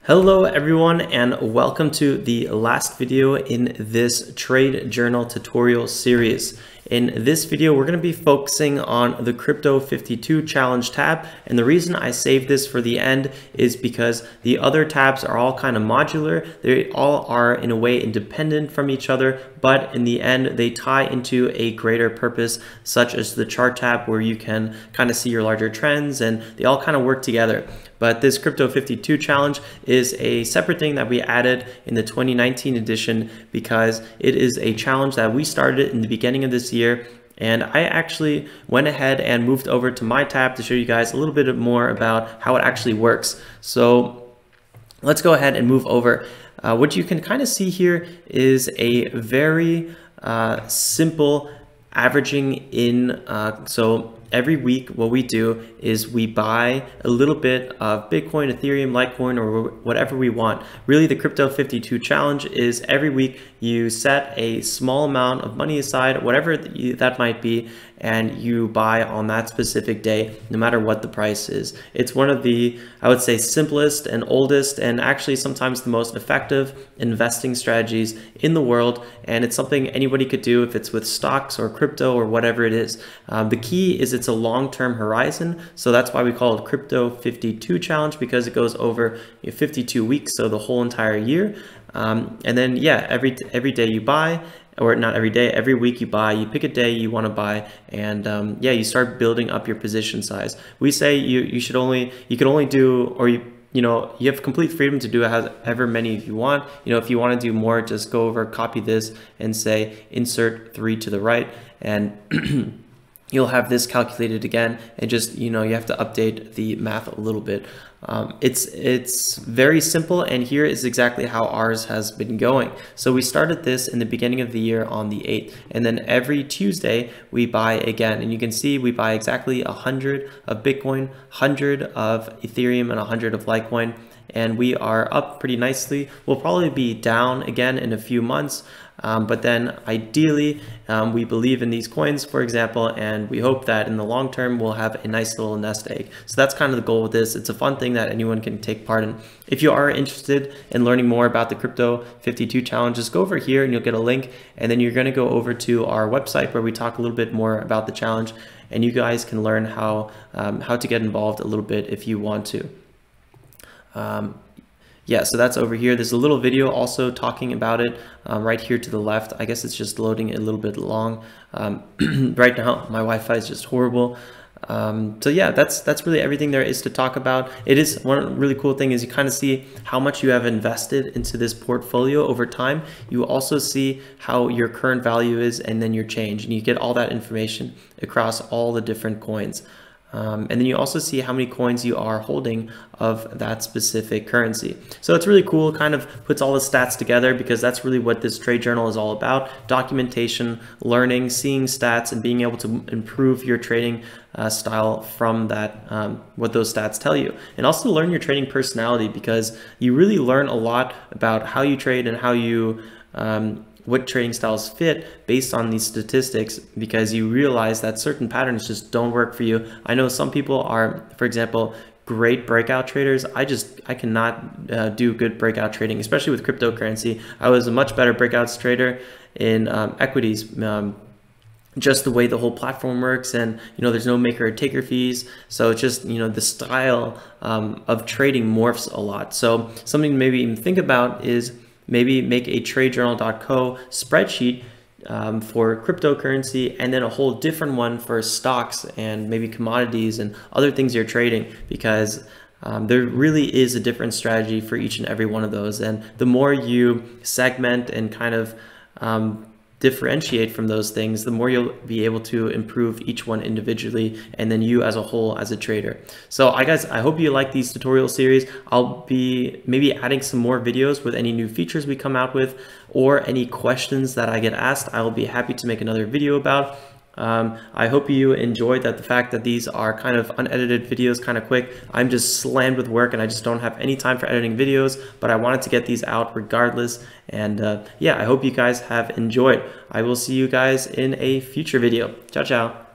Hello everyone, and welcome to the last video in this trade journal tutorial series. In this video, we're going to be focusing on the Crypto 52 challenge tab, and the reason I saved this for the end is because the other tabs are all kind of modular. They all are in a way independent from each other, but in the end they tie into a greater purpose, such as the chart tab where you can kind of see your larger trends, and they all kind of work together. But this Crypto 52 challenge is a separate thing that we added in the 2019 edition because it is a challenge that we started in the beginning of this year. And I actually went ahead and moved over to my tab to show you guys a little bit more about how it actually works. So let's go ahead and move over. What you can kind of see here is a very simple averaging in. So every week, what we do is we buy a little bit of Bitcoin, Ethereum, Litecoin, or whatever we want. Really, the Crypto 52 challenge is every week you set a small amount of money aside, whatever that might be, and you buy on that specific day, no matter what the price is. It's one of the, I would say, simplest and oldest, and actually sometimes the most effective investing strategies in the world. And it's something anybody could do if it's with stocks or crypto or whatever it is. The key is it's a long-term horizon. So that's why we call it Crypto 52 challenge, because it goes over 52 weeks, so the whole entire year. And then, yeah, every day you buy, or not every day, every week you buy, you pick a day you want to buy, and yeah, you start building up your position size. We say you can only do, or you have complete freedom to do however many you want. If you want to do more, just go over, copy this, and say insert 3 to the right, and you'll have this calculated again, and just you have to update the math a little bit. It's very simple, and here is exactly how ours has been going. So we started this in the beginning of the year on the 8th, and then every Tuesday we buy again, and you can see we buy exactly 100 of Bitcoin, 100 of Ethereum, and 100 of Litecoin, and we are up pretty nicely. We'll probably be down again in a few months, but then ideally we believe in these coins, for example, and we hope that in the long term we'll have a nice little nest egg. So that's kind of the goal with this. It's a fun thing that anyone can take part in. If you are interested in learning more about the Crypto 52 challenge, just go over here and you'll get a link, and then you're going to go over to our website where we talk a little bit more about the challenge, and you guys can learn how to get involved a little bit if you want to. Yeah, so that's over here. There's a little video also talking about it right here to the left. I guess it's just loading a little bit long. Right now, my Wi-Fi is just horrible. So yeah, that's really everything there is to talk about. It is one really cool thing is you kind of see how much you have invested into this portfolio over time. You also see how your current value is and then your change, and you get all that information across all the different coins. And then you also see how many coins you are holding of that specific currency. So it's really cool, kind of puts all the stats together, because that's really what this trade journal is all about: documentation, learning, seeing stats, and being able to improve your trading style from that, what those stats tell you. And also learn your trading personality, because you really learn a lot about how you trade and how you what trading styles fit based on these statistics, because you realize that certain patterns just don't work for you. I know some people are, for example, great breakout traders. I cannot do good breakout trading, especially with cryptocurrency. I was a much better breakouts trader in equities. Just the way the whole platform works, and there's no maker or taker fees, so it's just the style of trading morphs a lot. So something to maybe even think about is maybe make a tradejournal.co spreadsheet for cryptocurrency, and then a whole different one for stocks and maybe commodities and other things you're trading, because there really is a different strategy for each and every one of those. And the more you segment and kind of differentiate from those things, the more you'll be able to improve each one individually, and then you as a whole as a trader. So guys, I hope you like these tutorial series. I'll be maybe adding some more videos with any new features we come out with, or any questions that I get asked. I will be happy to make another video about. I hope you enjoyed the fact that these are kind of unedited videos, kind of quick. I'm just slammed with work and I just don't have any time for editing videos, but I wanted to get these out regardless. And yeah, I hope you guys have enjoyed. I will see you guys in a future video. Ciao, ciao.